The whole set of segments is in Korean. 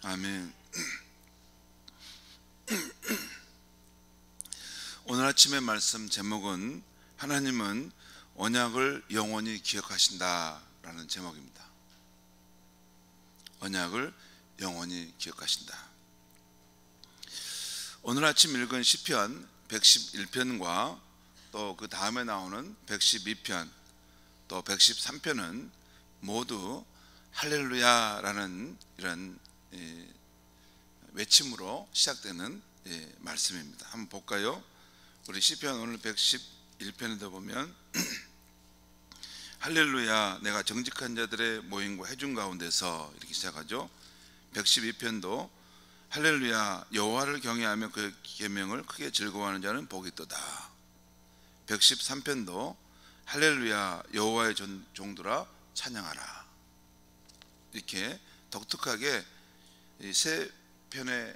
아멘. 오늘 아침의 말씀 제목은 하나님은 언약을 영원히 기억하신다 라는 제목입니다. 언약을 영원히 기억하신다. 오늘 아침 읽은 시편 111편과 또 그 다음에 나오는 112편 또 113편은 모두 할렐루야 라는 이런 외침으로 시작되는 말씀입니다. 한번 볼까요? 우리 시편 오늘 111편에도 보면 할렐루야 내가 정직한 자들의 모임과 회중 가운데서 이렇게 시작하죠. 112편도 할렐루야 여호와를 경외하며 그 계명을 크게 즐거워하는 자는 복이 있도다. 113편도 할렐루야 여호와의 종들아 찬양하라. 이렇게 독특하게 이 세 편의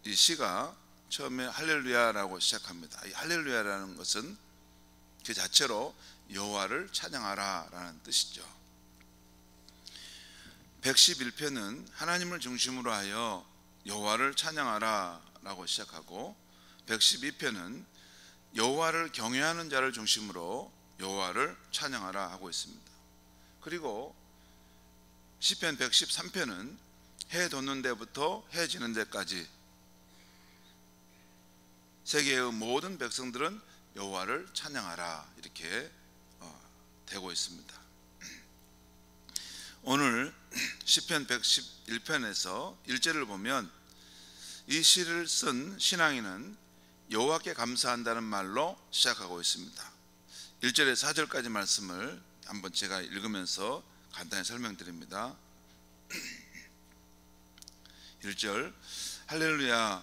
이 시가 처음에 할렐루야라고 시작합니다. 이 할렐루야라는 것은 그 자체로 여호와를 찬양하라 라는 뜻이죠. 111편은 하나님을 중심으로 하여 여호와를 찬양하라 라고 시작하고, 112편은 여호와를 경외하는 자를 중심으로 여호와를 찬양하라 하고 있습니다. 그리고 시편 113편은 해 돋는 데부터 해 지는 데까지 세계의 모든 백성들은 여호와를 찬양하라 이렇게 되고 있습니다. 오늘 시편 111편에서 1절을 보면 이 시를 쓴 신앙인은 여호와께 감사한다는 말로 시작하고 있습니다. 1절에서 4절까지 말씀을 한번 제가 읽으면서 간단히 설명드립니다. 1절 할렐루야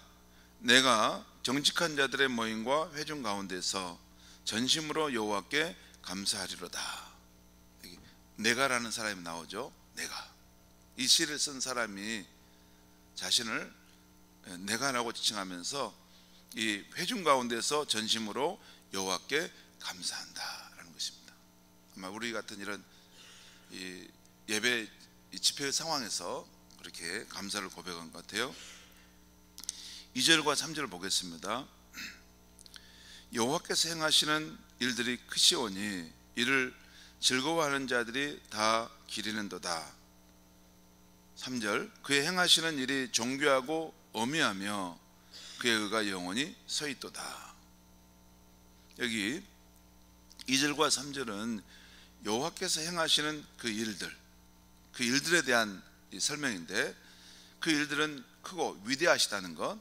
내가 정직한 자들의 모임과 회중 가운데서 전심으로 여호와께 감사하리로다. 여기 내가라는 사람이 나오죠. 내가. 이 시를 쓴 사람이 자신을 내가라고 지칭하면서 이 회중 가운데서 전심으로 여호와께 감사한다라는 것입니다. 아마 우리 같은 이런 이 예배 집회 상황에서 그렇게 감사를 고백한 것 같아요. 2절과 3절을 보겠습니다. 여호와께서 행하시는 일들이 크시오니 이를 즐거워하는 자들이 다 기리는도다. 3절 그의 행하시는 일이 정교하고 어미하며 그의 의가 영원히 서있도다. 여기 2절과 3절은 여호와께서 행하시는 그 일들에 대한 설명인데, 그 일들은 크고 위대하시다는 것,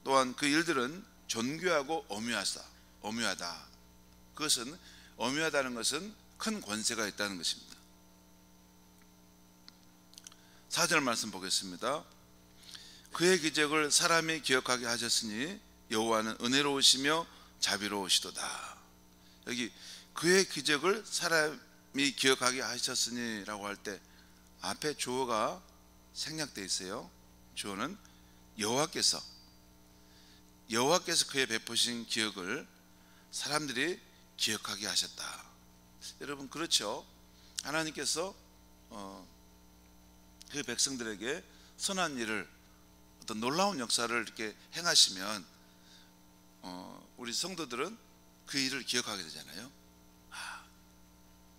또한 그 일들은 존귀하고 엄유하다. 그것은 엄유하다는 것은 큰 권세가 있다는 것입니다. 4절 말씀 보겠습니다. 그의 기적을 사람이 기억하게 하셨으니 여호와는 은혜로우시며 자비로우시도다. 여기 그의 기적을 사람이 기억하게 하셨으니 라고 할 때 앞에 주어가 생략되어 있어요. 주어는 여호와께서 그의 베푸신 기억을 사람들이 기억하게 하셨다. 여러분 그렇죠? 하나님께서 그 백성들에게 선한 일을, 어떤 놀라운 역사를 이렇게 행하시면 우리 성도들은 그 일을 기억하게 되잖아요.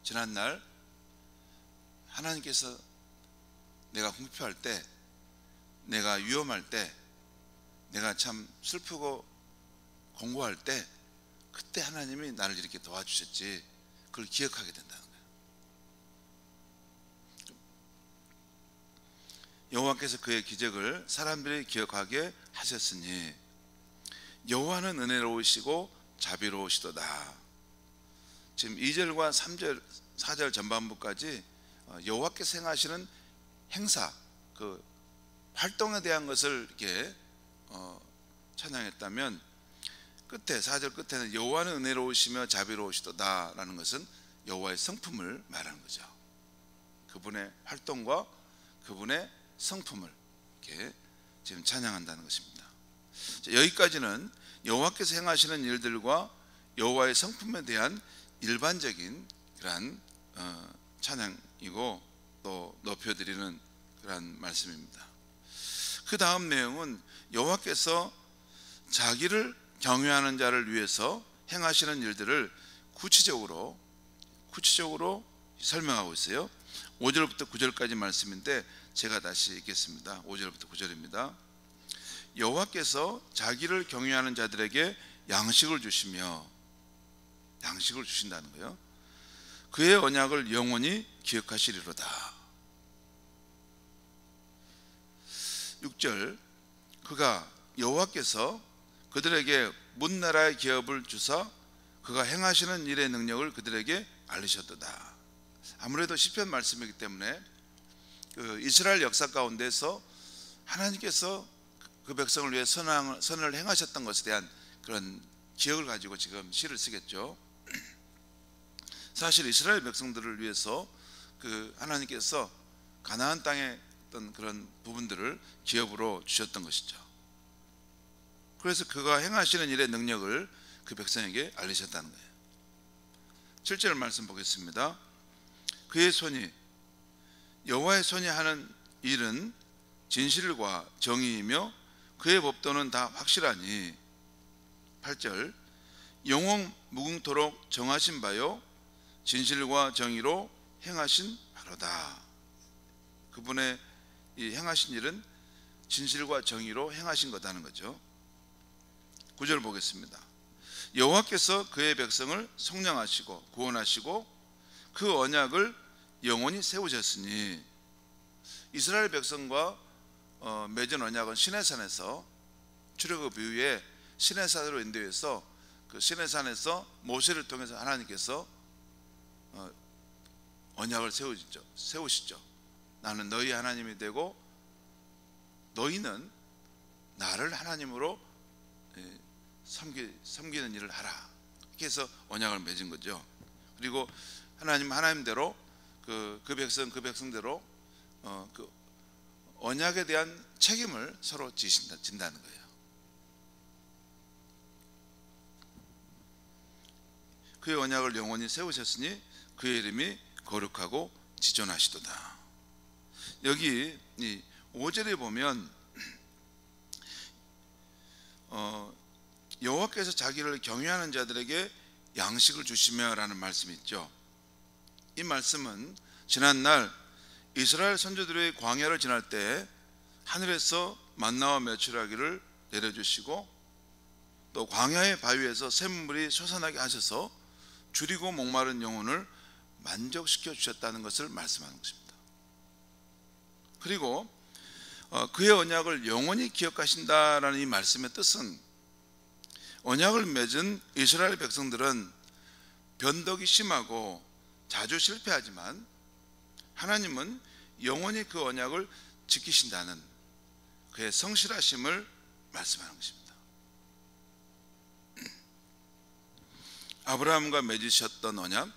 지난날 하나님께서 내가 궁핍할 때, 내가 위험할 때, 내가 참 슬프고 공고할 때 그때 하나님이 나를 이렇게 도와주셨지, 그걸 기억하게 된다는 거예요. 여호와께서 그의 기적을 사람들이 기억하게 하셨으니 여호와는 은혜로우시고 자비로우시도다. 지금 2절과 3절 4절 전반부까지 여호와께서 행하시는 행사, 그 활동에 대한 것을 이렇게 찬양했다면, 끝에 4절 끝에는 여호와는 은혜로우시며 자비로우시도다 라는 것은 여호와의 성품을 말하는 거죠. 그분의 활동과 그분의 성품을 이렇게 지금 찬양한다는 것입니다. 여기까지는 여호와께서 행하시는 일들과 여호와의 성품에 대한 일반적인 그러한 찬양이고 또 높여드리는 그러한 말씀입니다. 그 다음 내용은 여호와께서 자기를 경외하는 자를 위해서 행하시는 일들을 구체적으로 설명하고 있어요. 5절부터 9절까지 말씀인데 제가 다시 읽겠습니다. 5절부터 9절입니다. 여호와께서 자기를 경외하는 자들에게 양식을 주시며, 양식을 주신다는 거예요. 그의 언약을 영원히 기억하시리로다. 6절, 그가 여호와께서 그들에게 문나라의 기업을 주사 그가 행하시는 일의 능력을 그들에게 알리셨도다. 아무래도 시편 말씀이기 때문에 이스라엘 역사 가운데서 하나님께서 그 백성을 위해 선을 행하셨던 것에 대한 그런 기억을 가지고 지금 시를 쓰겠죠. 사실 이스라엘 백성들을 위해서 하나님께서 가나안 땅에 어떤 그런 부분들을 기업으로 주셨던 것이죠. 그래서 그가 행하시는 일의 능력을 그 백성에게 알리셨다는 거예요. 7절 말씀 보겠습니다. 그의 손이, 여호와의 손이 하는 일은 진실과 정의이며 그의 법도는 다 확실하니. 8절, 영원 무궁토록 정하신 바요 진실과 정의로 행하신 바로다. 그분의 이 행하신 일은 진실과 정의로 행하신 거다는 거죠. 9절 보겠습니다. 여호와께서 그의 백성을 성령하시고 구원하시고 그 언약을 영원히 세우셨으니. 이스라엘 백성과 맺은 언약은 시내산에서, 출애굽 이후에 시내산으로 인도해서 그 시내산에서 모세를 통해서 하나님께서 언약을 세우시죠. 나는 너희 하나님이 되고 너희는 나를 하나님으로 섬기는 일을 하라. 이렇게 해서 언약을 맺은 거죠. 그리고 하나님대로 그 백성대로 그 언약에 대한 책임을 서로 진다는 거예요. 그의 언약을 영원히 세우셨으니 그의 이름이 거룩하고 지존하시도다. 여기 5절에 보면 여호와께서 자기를 경외하는 자들에게 양식을 주시며 라는 말씀이 있죠. 이 말씀은 지난날 이스라엘 선조들의 광야를 지날 때 하늘에서 만나와 메추라기를 내려주시고 또 광야의 바위에서 샘물이 솟아나게 하셔서 줄이고 목마른 영혼을 만족시켜 주셨다는 것을 말씀하는 것입니다. 그리고 그의 언약을 영원히 기억하신다라는 이 말씀의 뜻은, 언약을 맺은 이스라엘 백성들은 변덕이 심하고 자주 실패하지만 하나님은 영원히 그 언약을 지키신다는 그의 성실하심을 말씀하는 것입니다. 아브라함과 맺으셨던 언약,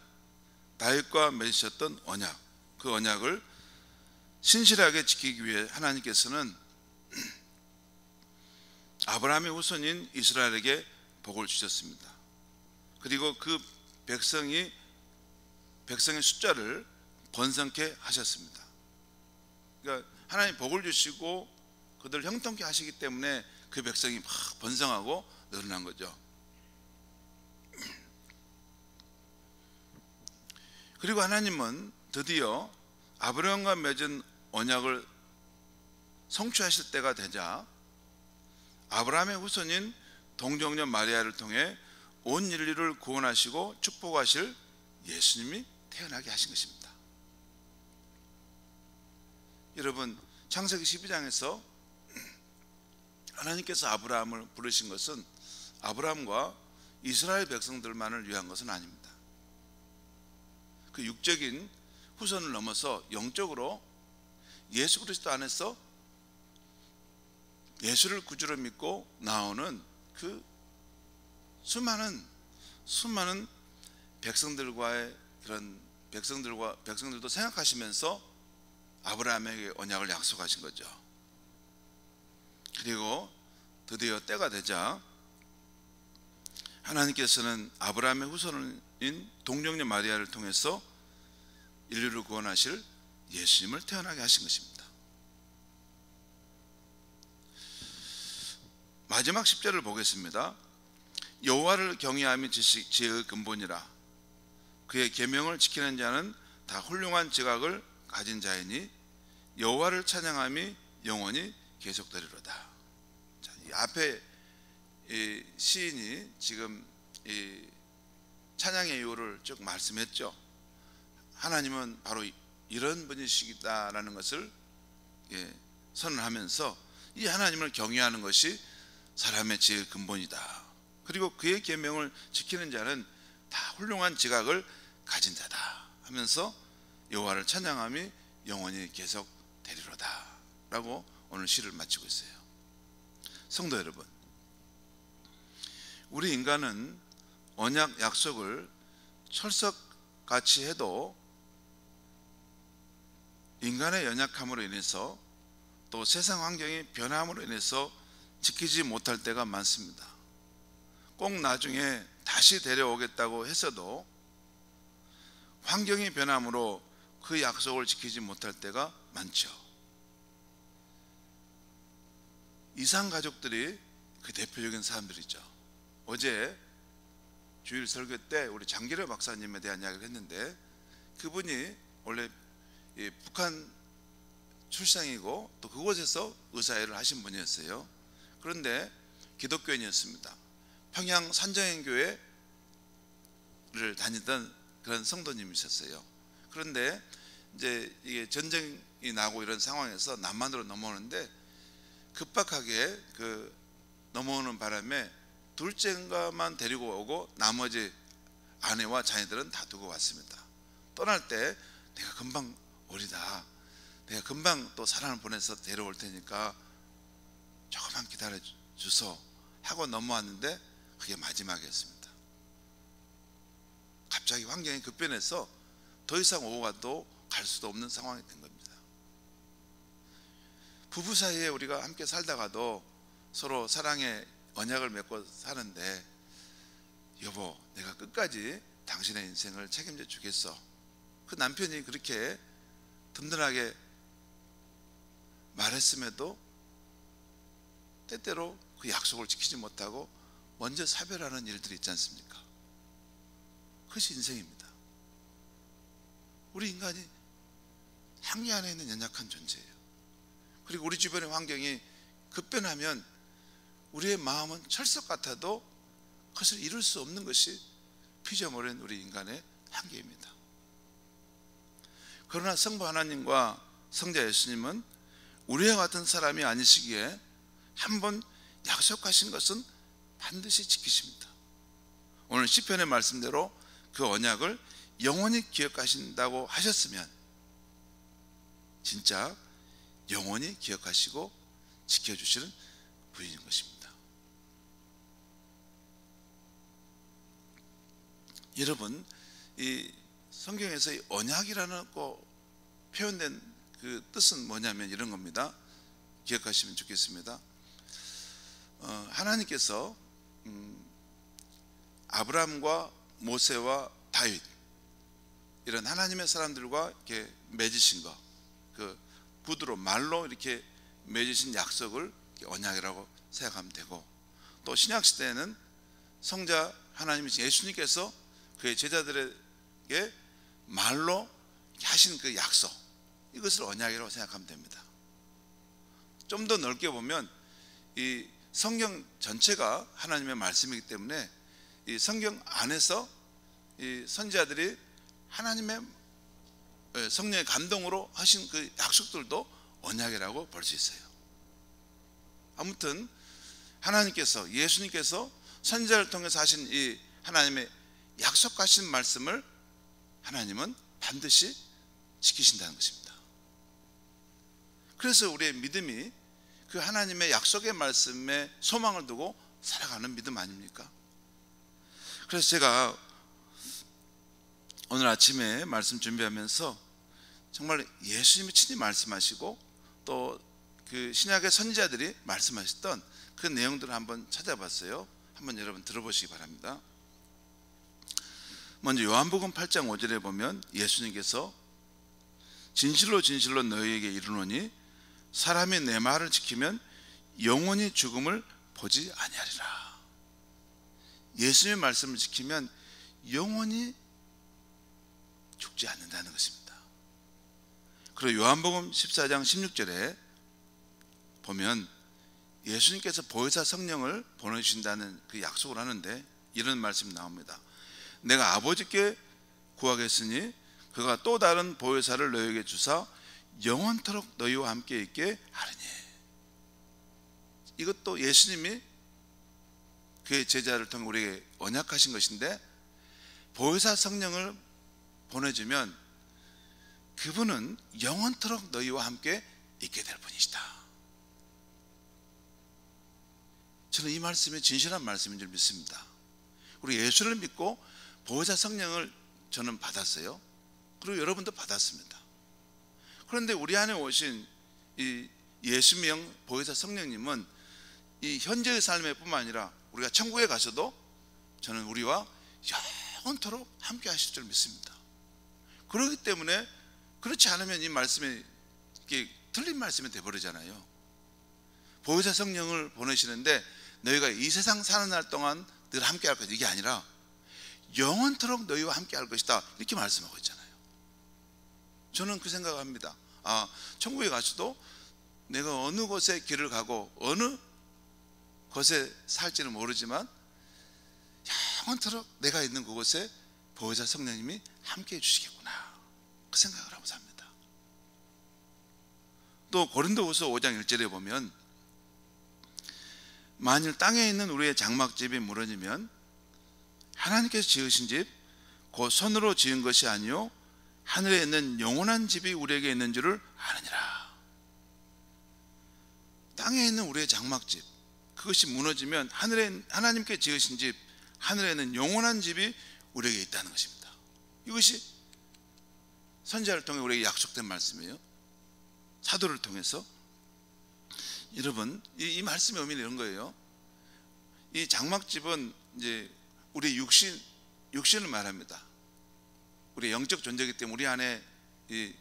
다윗과 맺으셨던 언약, 그 언약을 신실하게 지키기 위해 하나님께서는 아브라함의 후손인 이스라엘에게 복을 주셨습니다. 그리고 그 백성의 숫자를 번성케 하셨습니다. 그러니까 하나님 복을 주시고 그들을 형통케 하시기 때문에 그 백성이 막 번성하고 늘어난 거죠. 그리고 하나님은 드디어 아브라함과 맺은 언약을 성취하실 때가 되자 아브라함의 후손인 동정녀 마리아를 통해 온 인류를 구원하시고 축복하실 예수님이 태어나게 하신 것입니다. 여러분, 창세기 12장에서 하나님께서 아브라함을 부르신 것은 아브라함과 이스라엘 백성들만을 위한 것은 아닙니다. 그 육적인 후손을 넘어서 영적으로 예수 그리스도 안에서 예수를 구주로 믿고 나오는 그 수많은 백성들과의 그런 백성들도 생각하시면서 아브라함에게 언약을 약속하신 거죠. 그리고 드디어 때가 되자 하나님께서는 아브라함의 후손인 동정녀 마리아를 통해서 인류를 구원하실 예수님을 태어나게 하신 것입니다. 마지막 10절을 보겠습니다. 여호와를 경외함이 지혜의 근본이라. 그의 계명을 지키는 자는 다 훌륭한 지각을 가진 자이니 여호와를 찬양함이 영원히 계속되리로다. 자, 이 앞에 이 시인이 지금 이 찬양의 이유를 쭉 말씀했죠. 하나님은 바로 이런 분이시다라는 것을 선언하면서 이 하나님을 경외하는 것이 사람의 지혜의 근본이다. 그리고 그의 계명을 지키는 자는 다 훌륭한 지각을 가진 자다 하면서 여호와를 찬양함이 영원히 계속 되리로다 라고 오늘 시를 마치고 있어요. 성도 여러분, 우리 인간은 언약 약속을 철석같이 해도 인간의 연약함으로 인해서 또 세상 환경의 변함으로 인해서 지키지 못할 때가 많습니다. 꼭 나중에 다시 데려오겠다고 했어도 환경의 변함으로 그 약속을 지키지 못할 때가 많죠. 이상 가족들이 그 대표적인 사람들이죠. 어제 주일 설교 때 우리 장기려 박사님에 대한 이야기를 했는데, 그분이 원래 북한 출생이고 또 그곳에서 의사일을 하신 분이었어요. 그런데 기독교인이었습니다. 평양 산정행교회를 다니던 그런 성도님이셨어요. 그런데 이제 이게 전쟁이 나고 이런 상황에서 남한으로 넘어오는데 급박하게 그 넘어오는 바람에 둘째인가만 데리고 오고 나머지 아내와 자녀들은 다 두고 왔습니다. 떠날 때 내가 금방 오리다, 내가 금방 또 사람을 보내서 데려올 테니까 조금만 기다려 주소 하고 넘어왔는데 그게 마지막이었습니다. 갑자기 환경이 급변해서 더 이상 오고 가도 갈 수도 없는 상황이 된 겁니다. 부부 사이에 우리가 함께 살다가도 서로 사랑의 언약을 맺고 사는데, 여보 내가 끝까지 당신의 인생을 책임져 주겠어. 그 남편이 그렇게 든든하게 말했음에도 때때로 그 약속을 지키지 못하고 먼저 사별하는 일들이 있지 않습니까? 그것이 인생입니다. 우리 인간이 한계 안에 있는 연약한 존재예요. 그리고 우리 주변의 환경이 급변하면 우리의 마음은 철석 같아도 그것을 이룰 수 없는 것이 피조물인 우리 인간의 한계입니다. 그러나 성부 하나님과 성자 예수님은 우리와 같은 사람이 아니시기에 한번 약속하신 것은 반드시 지키십니다. 오늘 시편의 말씀대로 그 언약을 영원히 기억하신다고 하셨으면 진짜 영원히 기억하시고 지켜주시는 분인 것입니다. 여러분, 이 성경에서 이 언약이라는 표현된 그 뜻은 뭐냐면 이런 겁니다. 기억하시면 좋겠습니다. 하나님께서 아브라함과 모세와 다윗 이런 하나님의 사람들과 이렇게 맺으신 거, 그 구두로 말로 이렇게 맺으신 약속을 언약이라고 생각하면 되고, 또 신약 시대에는 성자 하나님이신 예수님께서 그의 제자들에게 말로 하신 그 약속, 이것을 언약이라고 생각하면 됩니다. 좀 더 넓게 보면 이 성경 전체가 하나님의 말씀이기 때문에 이 성경 안에서 이 선지자들이 하나님의 성령의 감동으로 하신 그 약속들도 언약이라고 볼 수 있어요. 아무튼 하나님께서, 예수님께서 선지자를 통해서 하신 이 하나님의 약속하신 말씀을 하나님은 반드시 지키신다는 것입니다. 그래서 우리의 믿음이 그 하나님의 약속의 말씀에 소망을 두고 살아가는 믿음 아닙니까? 그래서 제가 오늘 아침에 말씀 준비하면서 정말 예수님이 친히 말씀하시고 또 그 신약의 선지자들이 말씀하셨던 그 내용들을 한번 찾아봤어요. 한번 여러분 들어보시기 바랍니다. 먼저 요한복음 8장 5절에 보면 예수님께서 진실로 진실로 너희에게 이르노니 사람이 내 말을 지키면 영원히 죽음을 보지 아니하리라. 예수님의 말씀을 지키면 영원히 죽지 않는다는 것입니다. 그리고 요한복음 14장 16절에 보면 예수님께서 보혜사 성령을 보내주신다는 그 약속을 하는데 이런 말씀이 나옵니다. 내가 아버지께 구하겠으니 그가 또 다른 보혜사를 너희에게 주사 영원토록 너희와 함께 있게 하리니. 이것도 예수님이 그의 제자를 통해 우리에게 언약하신 것인데, 보혜사 성령을 보내주면 그분은 영원토록 너희와 함께 있게 될 분이시다. 저는 이 말씀이 진실한 말씀인 줄 믿습니다. 우리 예수를 믿고 보혜사 성령을 저는 받았어요. 그리고 여러분도 받았습니다. 그런데 우리 안에 오신 이 예수명 보혜사 성령님은 이 현재의 삶에 뿐만 아니라 우리가 천국에 가서도 저는 우리와 영원토록 함께 하실 줄 믿습니다. 그렇기 때문에 그렇지 않으면 이 말씀이 이게 틀린 말씀이 되어버리잖아요. 보혜사 성령을 보내시는데 너희가 이 세상 사는 날 동안 늘 함께 할 것이다, 이게 아니라 영원토록 너희와 함께 할 것이다, 이렇게 말씀하고 있잖아요. 저는 그 생각합니다. 천국에 가서도 내가 어느 곳에 길을 가고 어느 곳에 살지는 모르지만 영원토록 내가 있는 그곳에 보혜사 성령님이 함께 해주시겠구나, 그 생각을 하고 삽니다. 또 고린도후서 5장 1절에 보면 만일 땅에 있는 우리의 장막집이 무너지면 하나님께서 지으신 집 곧 손으로 지은 것이 아니요 하늘에 있는 영원한 집이 우리에게 있는 줄을 아느니라. 땅에 있는 우리의 장막집, 그것이 무너지면 하나님께 지으신 집, 하늘에 있는 영원한 집이 우리에게 있다는 것입니다. 이것이 선지자를 통해 우리에게 약속된 말씀이에요. 사도를 통해서. 여러분, 이 말씀의 의미는 이런 거예요. 이 장막집은 이제 우리 육신을 말합니다. 우리 영적 존재이기 때문에 우리 안에 이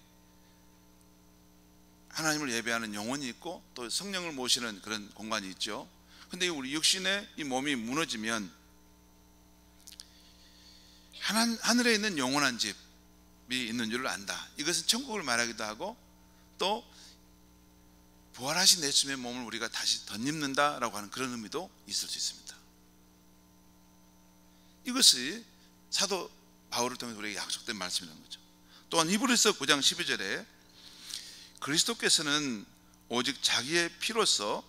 하나님을 예배하는 영혼이 있고 또 성령을 모시는 그런 공간이 있죠. 근데 우리 육신의 이 몸이 무너지면 하늘에 있는 영원한 집이 있는 줄을 안다. 이것은 천국을 말하기도 하고 또 부활하신 예수님의 몸을 우리가 다시 덧입는다라고 하는 그런 의미도 있을 수 있습니다. 이것이 사도 바울을 통해 우리에게 약속된 말씀이라는 거죠. 또한 히브리서 9장 12절에 그리스도께서는 오직 자기의 피로서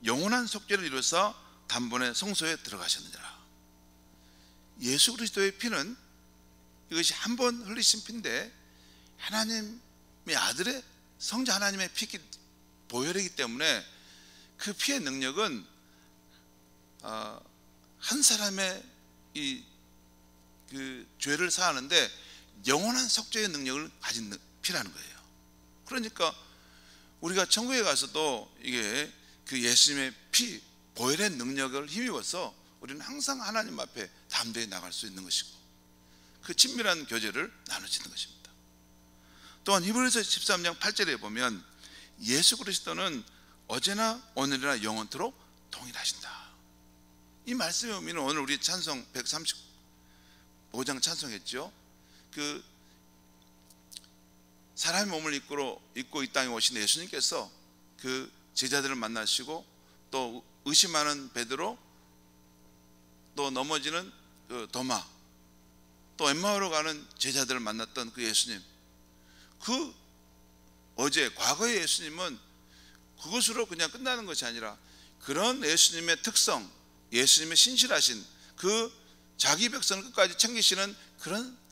영원한 속죄를 이루사 단번에 성소에 들어가셨느니라. 예수 그리스도의 피는 이것이 한 번 흘리신 피인데 하나님의 아들의 성자 하나님의 피 보혈이기 때문에 그 피의 능력은 한 사람의 그 죄를 사하는데 영원한 속죄의 능력을 가진 피라는 거예요. 그러니까 우리가 천국에 가서도 이게 그 예수님의 피 보혈의 능력을 힘입어서 우리는 항상 하나님 앞에 담대히 나갈 수 있는 것이고 그 친밀한 교제를 나누시는 것입니다. 또한 히브리서 13장 8절에 보면 예수 그리스도는 어제나 오늘이나 영원토록 동일하신다. 이 말씀의 의미는 오늘 우리 찬송 135장 찬송했죠. 그 사람의 몸을 입고 이 땅에 오신 예수님께서 그 제자들을 만나시고 또 의심하는 베드로, 또 넘어지는 그 도마, 또 엠마오로 가는 제자들을 만났던 그 예수님, 그 어제 과거의 예수님은 그것으로 그냥 끝나는 것이 아니라 그런 예수님의 특성, 예수님의 신실하신 그 자기 백성을 끝까지 챙기시는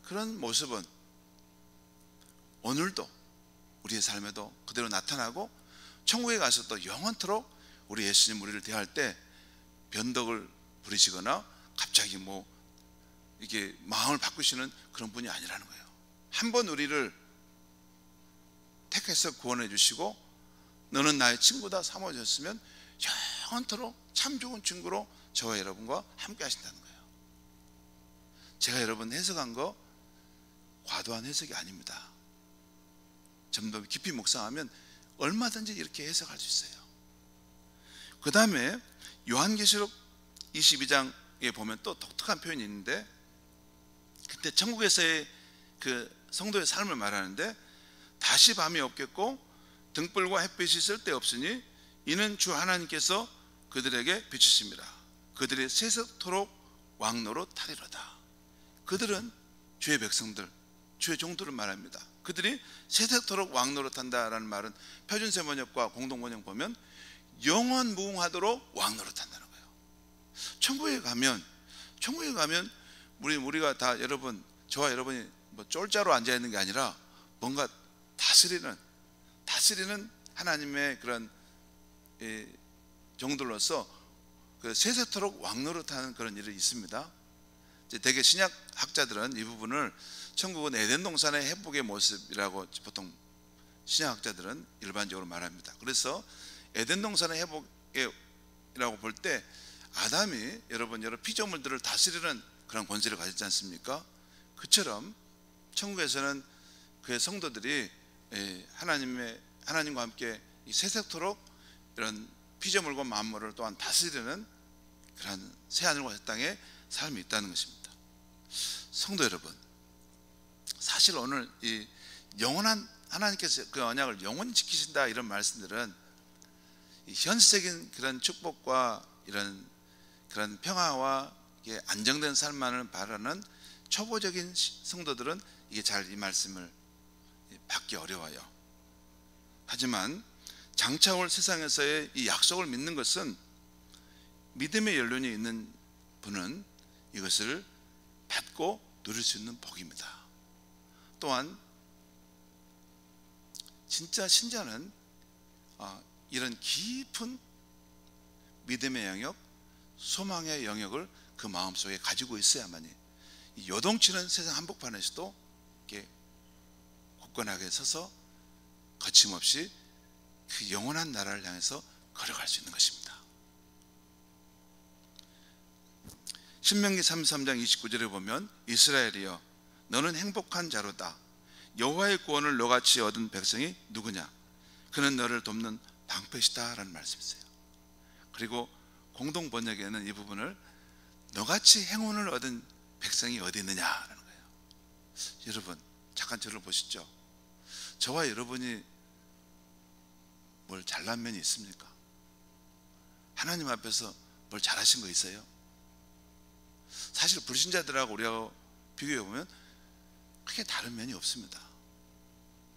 그런 모습은 오늘도 우리의 삶에도 그대로 나타나고 천국에 가서 또 영원토록 우리 예수님 우리를 대할 때 변덕을 부리시거나 갑자기 뭐 이렇게 마음을 바꾸시는 그런 분이 아니라는 거예요. 한번 우리를 택해서 구원해 주시고 너는 나의 친구다 삼아주셨으면 영원토록 참 좋은 친구로 저와 여러분과 함께 하신다는 거예요. 제가 여러분 해석한 거 과도한 해석이 아닙니다. 좀 더 깊이 묵상하면 얼마든지 이렇게 해석할 수 있어요. 그 다음에 요한계시록 22장에 보면 또 독특한 표현이 있는데, 그때 천국에서의 그 성도의 삶을 말하는데, 다시 밤이 없겠고 등불과 햇빛이 쓸데없으니 이는 주 하나님께서 그들에게 비추심이라. 그들이 세세토록 왕노로 타리로다. 그들은 주의 백성들, 주의 종들을 말합니다. 그들이 세세토록 왕노로 탄다라는 말은 표준세번역과 공동번역 보면 영원 무궁하도록 왕노로 탄다는 거예요. 천국에 가면 우리가 다, 여러분, 저와 여러분이 뭐 쫄자로 앉아 있는 게 아니라 뭔가 다스리는 하나님의 그런 종들로서 그 세세토록 왕노릇하는 그런 일이 있습니다. 대개 신약 학자들은 이 부분을 천국은 에덴 동산의 회복의 모습이라고 보통 신약 학자들은 일반적으로 말합니다. 그래서 에덴 동산의 회복이라고 볼 때 아담이 여러분 여러 피조물들을 다스리는 그런 권세를 가졌지 않습니까? 그처럼 천국에서는 그의 성도들이 하나님과 함께 세세토록 이런 피조물과 만물을 또한 다스리는 그런 새하늘과 새 땅의 삶이 있다는 것입니다. 성도 여러분, 사실 오늘 이 영원한 하나님께서 그 언약을 영원히 지키신다 이런 말씀들은 이 현실적인 그런 축복과 이런 그런 평화와 안정된 삶만을 바라는 초보적인 성도들은 이게 잘 이 말씀을 받기 어려워요. 하지만 장차 올 세상에서의 이 약속을 믿는 것은 믿음의 연륜이 있는 분은 이것을 받고 누릴 수 있는 복입니다. 또한 진짜 신자는 이런 깊은 믿음의 영역, 소망의 영역을 그 마음속에 가지고 있어야만이 요동치는 세상 한복판에서도 이렇게 굳건하게 서서 거침없이 그 영원한 나라를 향해서 걸어갈 수 있는 것입니다. 신명기 33장 29절에 보면 이스라엘이여 너는 행복한 자로다. 여호와의 구원을 너같이 얻은 백성이 누구냐? 그는 너를 돕는 방패시다 라는 말씀이 있어요. 그리고 공동 번역에는 이 부분을 너같이 행운을 얻은 백성이 어디 있느냐라는 거예요. 여러분 잠깐 저를 보시죠. 저와 여러분이 뭘 잘난 면이 있습니까? 하나님 앞에서 뭘 잘하신 거 있어요? 사실 불신자들하고 우리하고 비교해 보면 크게 다른 면이 없습니다.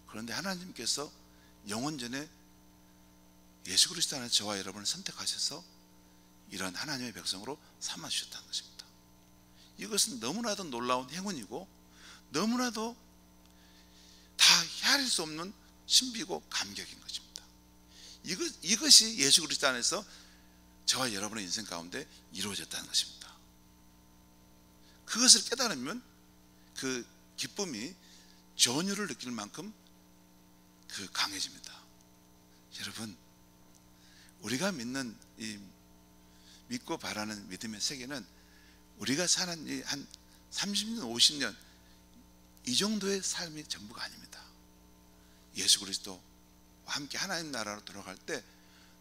그런데 하나님께서 영원전에 예수 그리스도 안에서 저와 여러분을 선택하셔서 이런 하나님의 백성으로 삼아주셨다는 것입니다. 이것은 너무나도 놀라운 행운이고 너무나도 다 헤아릴 수 없는 신비고 감격인 것입니다. 이것이 예수 그리스도 안에서 저와 여러분의 인생 가운데 이루어졌다는 것입니다. 그것을 깨달으면 그 기쁨이 전율을 느낄 만큼 그 강해집니다. 여러분 우리가 믿는 이 믿고 바라는 믿음의 세계는 우리가 사는 이 한 30년 50년 이 정도의 삶이 전부가 아닙니다. 예수 그리스도와 함께 하나님 나라로 들어갈 때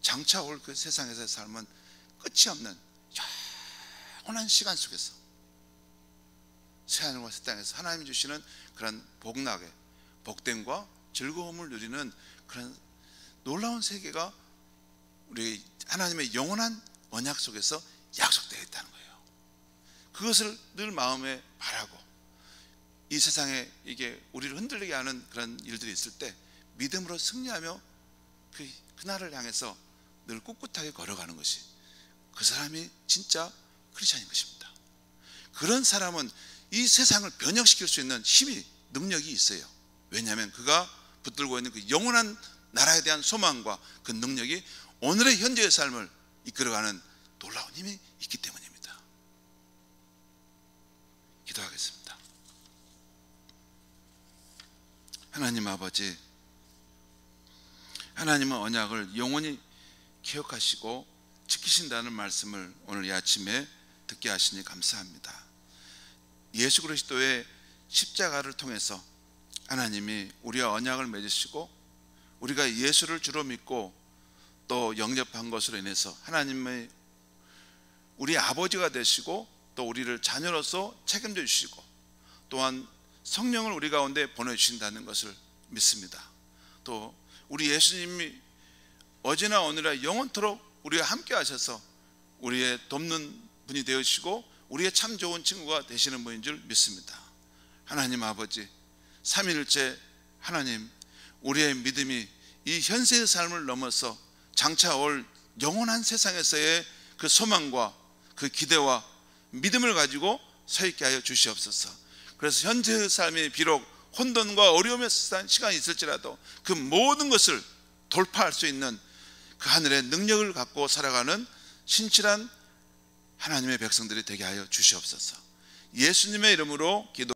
장차 올 그 세상에서의 삶은 끝이 없는 영원한 시간 속에서 새하늘과 새 땅에서 하나님이 주시는 그런 복락의 복됨과 즐거움을 누리는 그런 놀라운 세계가 우리 하나님의 영원한 언약 속에서 약속되어 있다는 거예요. 그것을 늘 마음에 바라고 이 세상에 이게 우리를 흔들리게 하는 그런 일들이 있을 때 믿음으로 승리하며 그날을 향해서 늘 꿋꿋하게 걸어가는 것이 그 사람이 진짜 크리스찬인 것입니다. 그런 사람은 이 세상을 변혁시킬 수 있는 힘이 능력이 있어요. 왜냐하면 그가 붙들고 있는 그 영원한 나라에 대한 소망과 그 능력이 오늘의 현재의 삶을 이끌어가는 놀라운 힘이 있기 때문입니다. 기도하겠습니다. 하나님 아버지, 하나님은 언약을 영원히 기억하시고 지키신다는 말씀을 오늘 이 아침에 듣게 하시니 감사합니다. 예수 그리스도의 십자가를 통해서 하나님이 우리와 언약을 맺으시고 우리가 예수를 주로 믿고 또 영접한 것으로 인해서 하나님의 우리 아버지가 되시고 또 우리를 자녀로서 책임져 주시고 또한 성령을 우리 가운데 보내주신다는 것을 믿습니다. 또 우리 예수님이 어제나 오늘이나 영원토록 우리와 함께 하셔서 우리의 돕는 분이 되시고 우리의 참 좋은 친구가 되시는 분인 줄 믿습니다. 하나님 아버지, 삼위일체 하나님, 우리의 믿음이 이 현세의 삶을 넘어서 장차 올 영원한 세상에서의 그 소망과 그 기대와 믿음을 가지고 서 있게 하여 주시옵소서. 그래서 현재의 삶이 비록 혼돈과 어려움의 시간이 있을지라도 그 모든 것을 돌파할 수 있는 그 하늘의 능력을 갖고 살아가는 신실한 하나님의 백성들이 되게 하여 주시옵소서. 예수님의 이름으로 기도